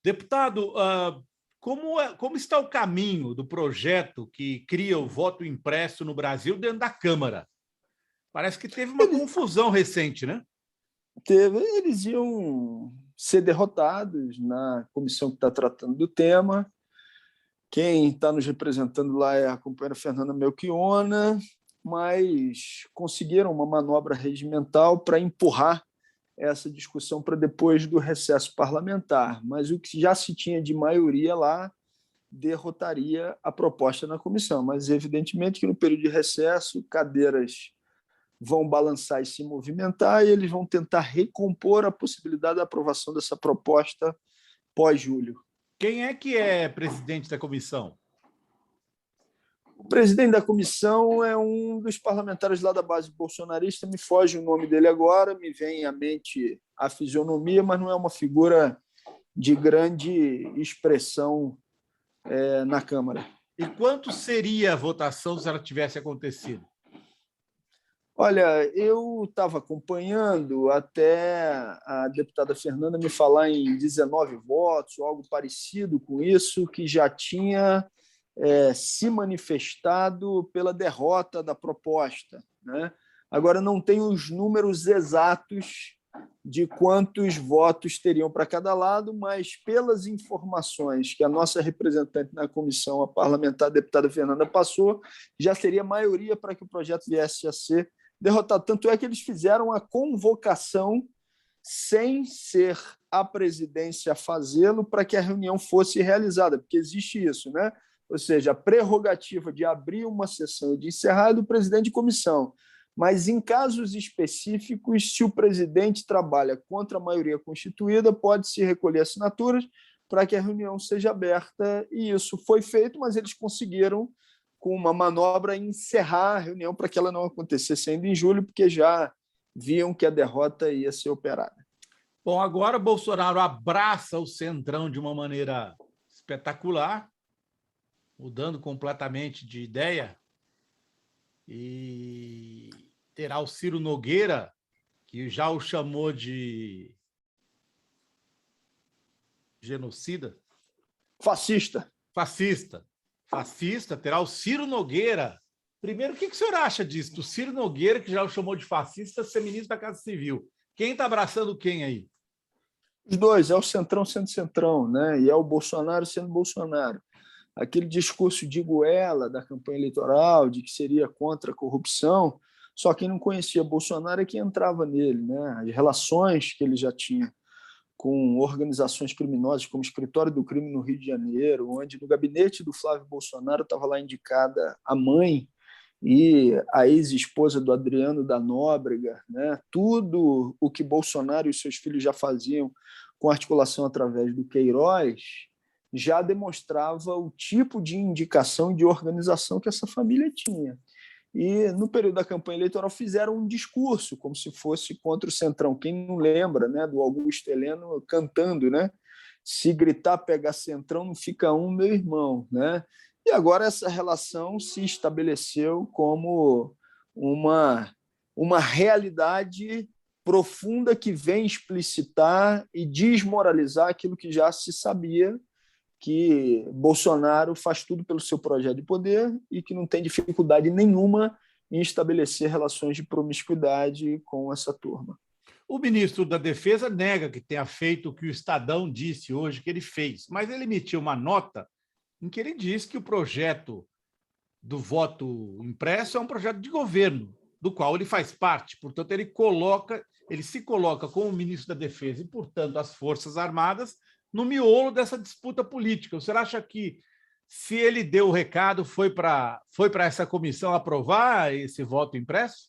Deputado, como está o caminho do projeto que cria o voto impresso no Brasil dentro da Câmara? Parece que teve uma confusão recente, né? Eles iam ser derrotados na comissão que está tratando do tema. Quem está nos representando lá é a companheira Fernanda Melchiona, mas conseguiram uma manobra regimental para empurrar essa discussão para depois do recesso parlamentar. Mas o que já se tinha de maioria lá derrotaria a proposta na comissão. Mas, evidentemente, que no período de recesso, cadeiras vão balançar e se movimentar e eles vão tentar recompor a possibilidade da aprovação dessa proposta pós-julho. Quem é que é presidente da comissão? O presidente da comissão é um dos parlamentares lá da base bolsonarista, me foge o nome dele agora, me vem à mente a fisionomia, mas não é uma figura de grande expressão na Câmara. E quanto seria a votação se ela tivesse acontecido? Olha, eu estava acompanhando até a deputada Fernanda me falar em 19 votos, ou algo parecido com isso, que já tinha se manifestado pela derrota da proposta, né? Agora, não tenho os números exatos de quantos votos teriam para cada lado, mas pelas informações que a nossa representante na comissão, a parlamentar a deputada Fernanda, passou, já seria maioria para que o projeto viesse a ser derrotado. Tanto é que eles fizeram a convocação sem ser a presidência a fazê-lo para que a reunião fosse realizada, porque existe isso, né? Ou seja, a prerrogativa de abrir uma sessão e de encerrar é do presidente de comissão. Mas, em casos específicos, se o presidente trabalha contra a maioria constituída, pode-se recolher assinaturas para que a reunião seja aberta, e isso foi feito, mas eles conseguiram, com uma manobra, encerrar a reunião para que ela não acontecesse ainda em julho, porque já viam que a derrota ia ser operada. Bom, agora Bolsonaro abraça o Centrão de uma maneira espetacular, mudando completamente de ideia, e terá o Ciro Nogueira, que já o chamou de genocida. Fascista. Terá o Ciro Nogueira. Primeiro, o que o senhor acha disso? O Ciro Nogueira, que já o chamou de fascista, ser ministro da Casa Civil. Quem está abraçando quem aí? Os dois, é o Centrão sendo Centrão, né? E é o Bolsonaro sendo Bolsonaro. Aquele discurso de goela da campanha eleitoral, de que seria contra a corrupção, só quem não conhecia Bolsonaro é quem entrava nele, né? As relações que ele já tinha com organizações criminosas, como o Escritório do Crime no Rio de Janeiro, onde no gabinete do Flávio Bolsonaro estava lá indicada a mãe e a ex-esposa do Adriano da Nóbrega, né? Tudo o que Bolsonaro e seus filhos já faziam com articulação através do Queiroz já demonstrava o tipo de indicação e de organização que essa família tinha. E, no período da campanha eleitoral, fizeram um discurso, como se fosse contra o Centrão. Quem não lembra, né, do Augusto Heleno cantando, né? Se gritar, pegar Centrão, não fica um, meu irmão, né? E agora essa relação se estabeleceu como uma realidade profunda que vem explicitar e desmoralizar aquilo que já se sabia, que Bolsonaro faz tudo pelo seu projeto de poder e que não tem dificuldade nenhuma em estabelecer relações de promiscuidade com essa turma. O ministro da Defesa nega que tenha feito o que o Estadão disse hoje que ele fez, mas ele emitiu uma nota em que ele diz que o projeto do voto impresso é um projeto de governo, do qual ele faz parte. Portanto, ele se coloca como ministro da Defesa e, portanto, as Forças Armadas no miolo dessa disputa política. O senhor acha que, se ele deu o recado, foi para essa comissão aprovar esse voto impresso?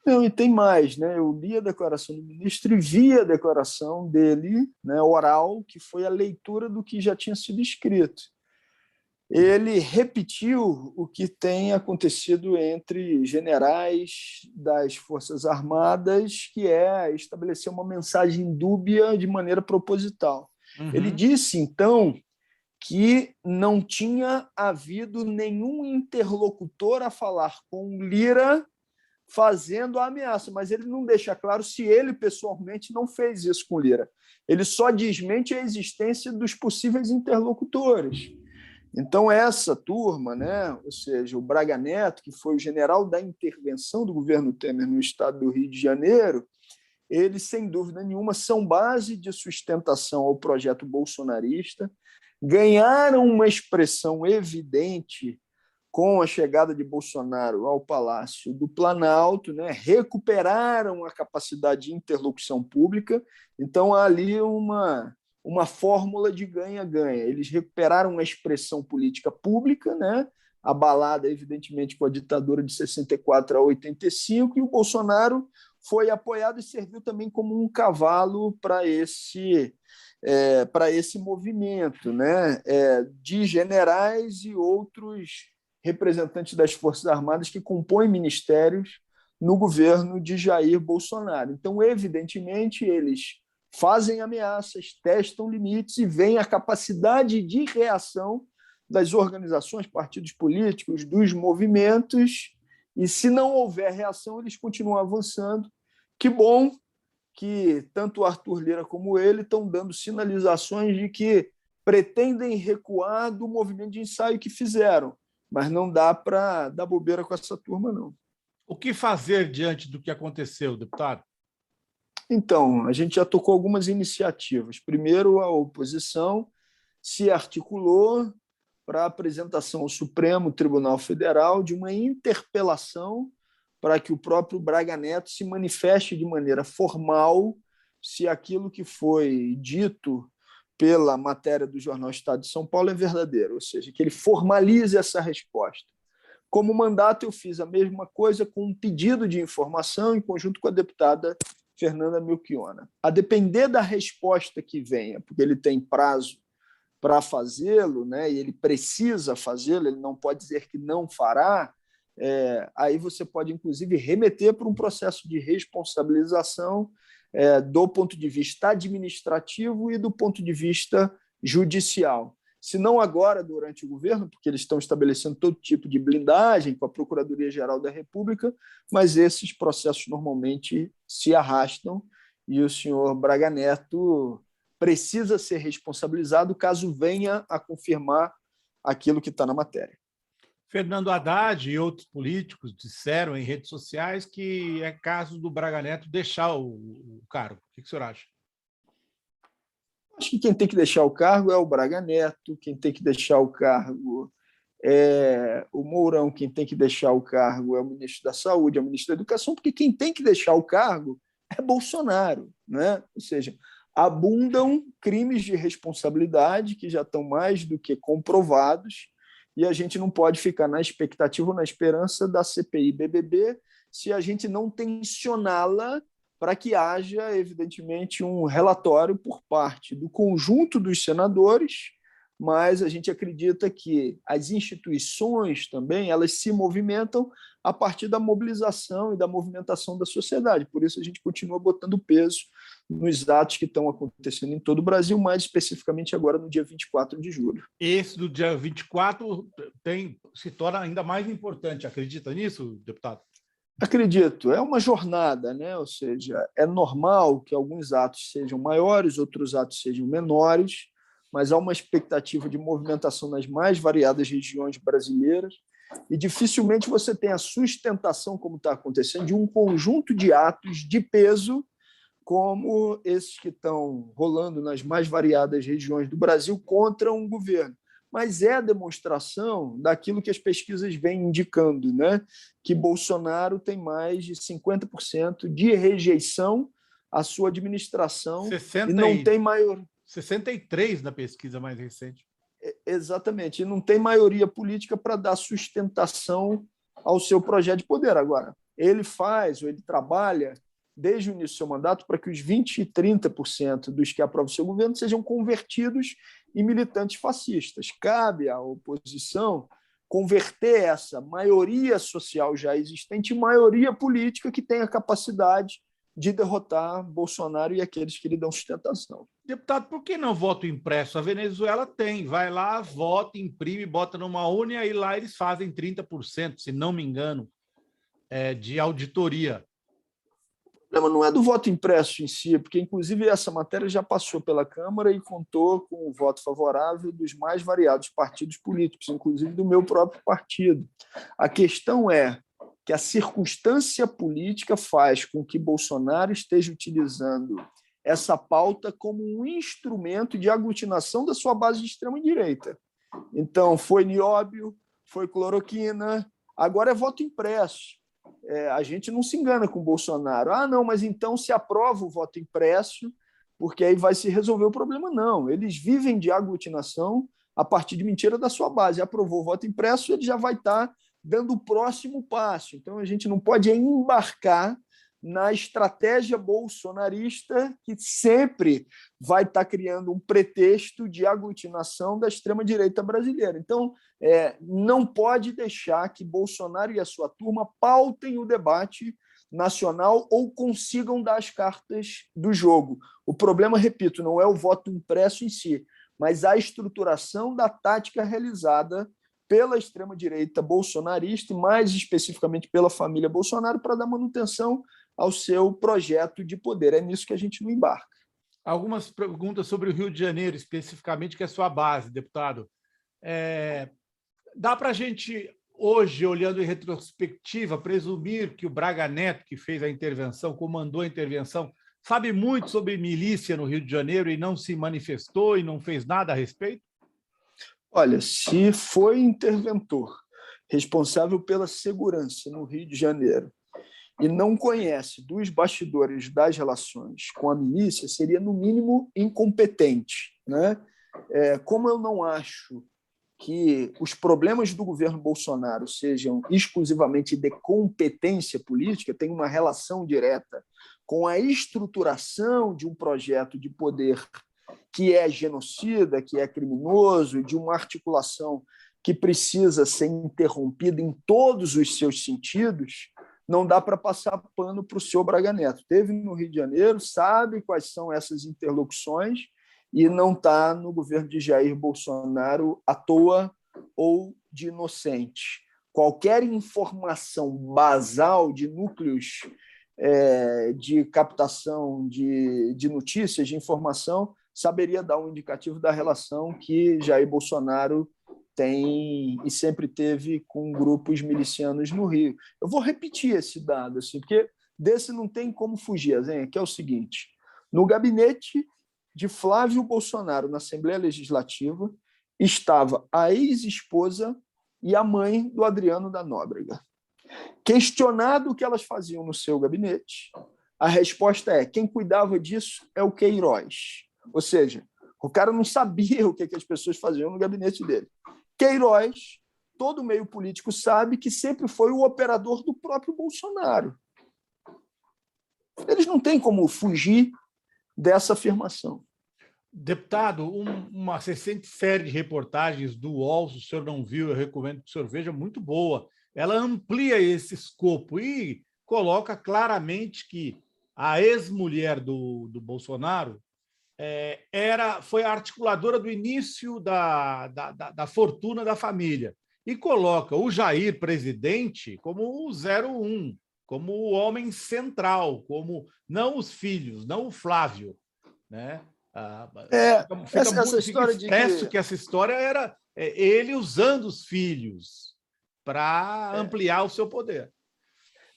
Não, e tem mais, né? Eu li a declaração do ministro e vi a declaração dele, né, oral, que foi a leitura do que já tinha sido escrito. Ele repetiu o que tem acontecido entre generais das Forças Armadas, que é estabelecer uma mensagem dúbia de maneira proposital. Uhum. Ele disse, então, que não tinha havido nenhum interlocutor a falar com Lira fazendo a ameaça, mas ele não deixa claro se ele pessoalmente não fez isso com Lira. Ele só desmente a existência dos possíveis interlocutores. Então, essa turma, né, ou seja, o Braga Neto, que foi o general da intervenção do governo Temer no estado do Rio de Janeiro, eles, sem dúvida nenhuma, são base de sustentação ao projeto bolsonarista, ganharam uma expressão evidente com a chegada de Bolsonaro ao Palácio do Planalto, né, recuperaram a capacidade de interlocução pública. Então, há ali uma fórmula de ganha-ganha. Eles recuperaram a expressão política pública, né, abalada, evidentemente, com a ditadura de 64 a 85, e o Bolsonaro foi apoiado e serviu também como um cavalo para esse movimento, né, de generais e outros representantes das Forças Armadas que compõem ministérios no governo de Jair Bolsonaro. Então, evidentemente, eles fazem ameaças, testam limites e veem a capacidade de reação das organizações, partidos políticos, dos movimentos, e se não houver reação, eles continuam avançando. Que bom que tanto o Arthur Lira como ele estão dando sinalizações de que pretendem recuar do movimento de ensaio que fizeram, mas não dá para dar bobeira com essa turma, não. O que fazer diante do que aconteceu, deputado? Então, a gente já tocou algumas iniciativas. Primeiro, a oposição se articulou para a apresentação ao Supremo Tribunal Federal de uma interpelação para que o próprio Braga Neto se manifeste de maneira formal se aquilo que foi dito pela matéria do jornal Estado de São Paulo é verdadeiro, ou seja, que ele formalize essa resposta. Como mandato, eu fiz a mesma coisa com um pedido de informação em conjunto com a deputada Fernanda Melchiona. A depender da resposta que venha, porque ele tem prazo para fazê-lo, né, e ele precisa fazê-lo, ele não pode dizer que não fará, aí você pode, inclusive, remeter para um processo de responsabilização do ponto de vista administrativo e do ponto de vista judicial. Se não agora, durante o governo, porque eles estão estabelecendo todo tipo de blindagem com a Procuradoria-Geral da República, mas esses processos normalmente se arrastam e o senhor Braga Neto precisa ser responsabilizado caso venha a confirmar aquilo que está na matéria. Fernando Haddad e outros políticos disseram em redes sociais que é caso do Braga Neto deixar o cargo. O que o senhor acha? Acho que quem tem que deixar o cargo é o Braga Neto, quem tem que deixar o cargo é o Mourão, quem tem que deixar o cargo é o ministro da Saúde, é o ministro da Educação, porque quem tem que deixar o cargo é Bolsonaro, né? Ou seja, abundam crimes de responsabilidade que já estão mais do que comprovados, e a gente não pode ficar na expectativa ou na esperança da CPI-BBB se a gente não tensioná-la para que haja, evidentemente, um relatório por parte do conjunto dos senadores, mas a gente acredita que as instituições também elas se movimentam a partir da mobilização e da movimentação da sociedade. Por isso, a gente continua botando peso nos atos que estão acontecendo em todo o Brasil, mais especificamente agora no dia 24 de julho. Esse do dia 24 se torna ainda mais importante. Acredita nisso, deputado? Acredito, é uma jornada, né? Ou seja, é normal que alguns atos sejam maiores, outros atos sejam menores, mas há uma expectativa de movimentação nas mais variadas regiões brasileiras e dificilmente você tem a sustentação, como está acontecendo, de um conjunto de atos de peso como esses que estão rolando nas mais variadas regiões do Brasil contra um governo. Mas é a demonstração daquilo que as pesquisas vêm indicando, né? Que Bolsonaro tem mais de 50% de rejeição à sua administração 60 e não tem maior... 63 na pesquisa mais recente. Exatamente, e não tem maioria política para dar sustentação ao seu projeto de poder. Agora, ele faz ou ele trabalha desde o início do seu mandato para que os 20% e 30% dos que aprovam o seu governo sejam convertidos em militantes fascistas. Cabe à oposição converter essa maioria social já existente em maioria política que tenha capacidade de derrotar Bolsonaro e aqueles que lhe dão sustentação. Deputado, por que não voto impresso? A Venezuela tem. Vai lá, vota, imprime, bota numa urna e aí lá eles fazem 30%, se não me engano. de auditoria. O problema não é do voto impresso em si, porque, inclusive, essa matéria já passou pela Câmara e contou com o voto favorável dos mais variados partidos políticos, inclusive do meu próprio partido. A questão é que a circunstância política faz com que Bolsonaro esteja utilizando essa pauta como um instrumento de aglutinação da sua base de extrema-direita. Então, foi nióbio, foi cloroquina, agora é voto impresso. A gente não se engana com o Bolsonaro. Ah, não, mas então se aprova o voto impresso, porque aí vai se resolver o problema. Não, eles vivem de aglutinação a partir de mentira da sua base. Aprovou o voto impresso, ele já vai estar dando o próximo passo. Então, a gente não pode embarcar na estratégia bolsonarista, que sempre vai estar criando um pretexto de aglutinação da extrema-direita brasileira. Então, não pode deixar que Bolsonaro e a sua turma pautem o debate nacional ou consigam dar as cartas do jogo. O problema, repito, não é o voto impresso em si, mas a estruturação da tática realizada pela extrema-direita bolsonarista e, mais especificamente, pela família Bolsonaro, para dar manutenção ao seu projeto de poder. É nisso que a gente não embarca. Algumas perguntas sobre o Rio de Janeiro, especificamente, que é a sua base, deputado. Dá para a gente, hoje, olhando em retrospectiva, presumir que o Braga Neto, que fez a intervenção, comandou a intervenção, sabe muito sobre milícia no Rio de Janeiro e não se manifestou e não fez nada a respeito? Olha, se foi interventor responsável pela segurança no Rio de Janeiro e não conhece dos bastidores das relações com a milícia, seria, no mínimo, incompetente, né? Como eu não acho que os problemas do governo Bolsonaro sejam exclusivamente de competência política, tem uma relação direta com a estruturação de um projeto de poder que é genocida, que é criminoso, de uma articulação que precisa ser interrompida em todos os seus sentidos, não dá para passar pano para o senhor Braga Neto. Esteve no Rio de Janeiro, sabe quais são essas interlocuções e não está no governo de Jair Bolsonaro à toa ou de inocente. Qualquer informação basal de núcleos de captação de notícias, de informação, saberia dar um indicativo da relação que Jair Bolsonaro tem e sempre teve com grupos milicianos no Rio. Eu vou repetir esse dado, assim, porque desse não tem como fugir, que é o seguinte: no gabinete de Flávio Bolsonaro, na Assembleia Legislativa, estava a ex-esposa e a mãe do Adriano da Nóbrega. Questionado o que elas faziam no seu gabinete, a resposta é: quem cuidava disso é o Queiroz. Ou seja, o cara não sabia o que as pessoas faziam no gabinete dele. Queiroz, todo meio político sabe que sempre foi o operador do próprio Bolsonaro. Eles não têm como fugir dessa afirmação. Deputado, uma recente série de reportagens do UOL, se o senhor não viu, eu recomendo que o senhor veja, muito boa. Ela amplia esse escopo e coloca claramente que a ex-mulher do Bolsonaro foi a articuladora do início da fortuna da família e coloca o Jair, presidente, como o 01, como o homem central, como não os filhos, não o Flávio, né? Fica expresso que essa história era ele usando os filhos para ampliar o seu poder.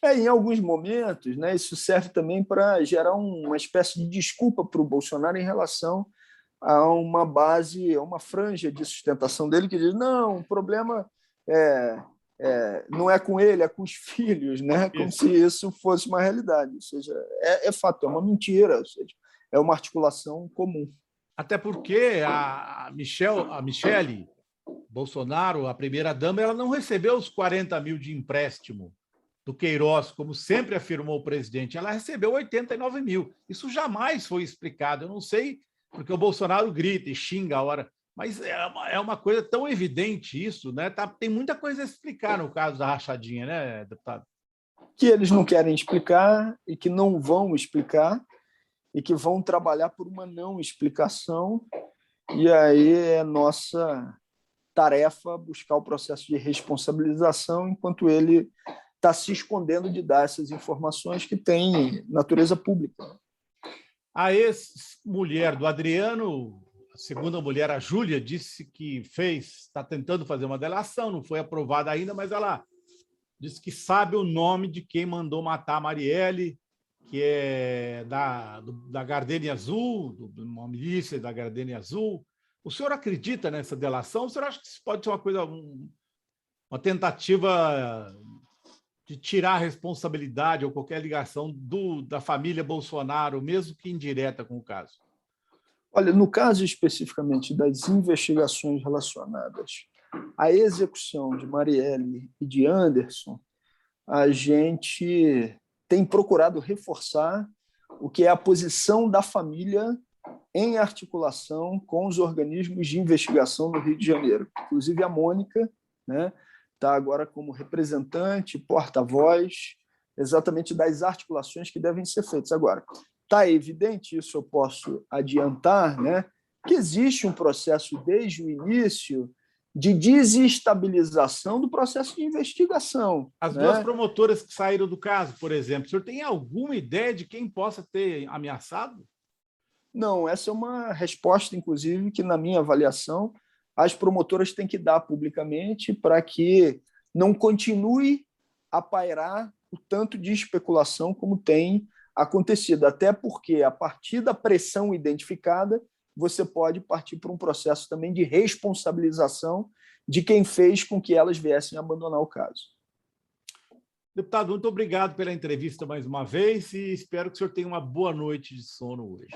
Em alguns momentos, né, isso serve também para gerar uma espécie de desculpa para o Bolsonaro em relação a uma base, a uma franja de sustentação dele que diz: não, o problema não é com ele, é com os filhos, né? Como se isso fosse uma realidade. Ou seja, é fato, é uma mentira, ou seja, é uma articulação comum. Até porque a Michele Bolsonaro, a primeira-dama, ela não recebeu os 40 mil de empréstimo do Queiroz, como sempre afirmou o presidente. Ela recebeu 89 mil. Isso jamais foi explicado. Eu não sei, porque o Bolsonaro grita e xinga a hora, mas é uma coisa tão evidente isso, né? Tem muita coisa a explicar no caso da rachadinha, né, deputado? Que eles não querem explicar e que não vão explicar e que vão trabalhar por uma não explicação, e aí é nossa tarefa buscar o processo de responsabilização enquanto ele está se escondendo de dar essas informações que têm natureza pública. A ex-mulher do Adriano, a segunda mulher, a Júlia, disse que está tentando fazer uma delação, não foi aprovada ainda, mas ela disse que sabe o nome de quem mandou matar a Marielle, que é da Gardenia Azul, uma milícia da Gardenia Azul. O senhor acredita nessa delação? O senhor acha que isso pode ser uma coisa, uma tentativa de tirar a responsabilidade ou qualquer ligação da família Bolsonaro, mesmo que indireta, com o caso? Olha, no caso especificamente das investigações relacionadas à execução de Marielle e de Anderson, a gente tem procurado reforçar o que é a posição da família em articulação com os organismos de investigação no Rio de Janeiro. Inclusive a Mônica, né, está agora como representante, porta-voz, exatamente das articulações que devem ser feitas. Agora, está evidente, isso eu posso adiantar, né, que existe um processo desde o início de desestabilização do processo de investigação. As duas promotoras que saíram do caso, por exemplo, o senhor tem alguma ideia de quem possa ter ameaçado? Não, essa é uma resposta, inclusive, que, na minha avaliação, as promotoras têm que dar publicamente para que não continue a pairar o tanto de especulação como tem acontecido. Até porque, a partir da pressão identificada, você pode partir para um processo também de responsabilização de quem fez com que elas viessem a abandonar o caso. Deputado, muito obrigado pela entrevista mais uma vez e espero que o senhor tenha uma boa noite de sono hoje.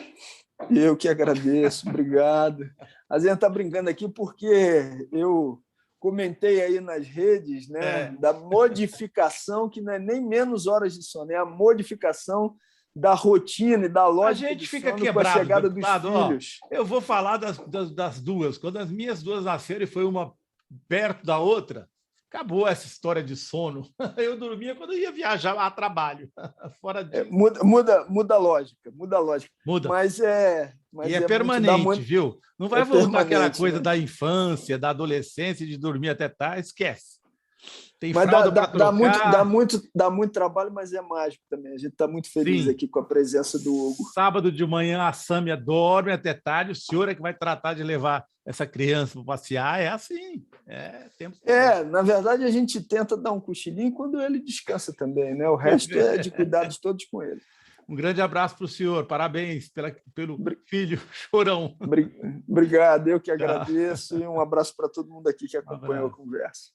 Eu que agradeço, obrigado. A gente está brincando aqui porque eu comentei aí nas redes, né, da modificação, que não é nem menos horas de sono, é a modificação da rotina e da lógica. A gente fica sono quebrado, com a chegada deputado, dos filhos. Eu vou falar das duas. Quando as minhas duas nasceram e foi uma perto da outra, acabou essa história de sono. Eu dormia quando eu ia viajar a trabalho. Fora disso. Muda a lógica, Muda. Mas e é permanente, viu? Não vai voltar aquela coisa, né, da infância, da adolescência, de dormir até tarde, esquece. Tem fralda para trocar. Dá muito trabalho, mas é mágico também. A gente está muito feliz. Sim, aqui com a presença do Hugo. Sábado de manhã a Sâmia dorme até tarde, o senhor é que vai tratar de levar essa criança para passear, é assim. Na verdade, a gente tenta dar um cochilinho quando ele descansa também, né? O resto é de cuidados todos com ele. Um grande abraço para o senhor, parabéns pelo filho chorão. Obrigado, eu que agradeço, e um abraço para todo mundo aqui que acompanhou a conversa.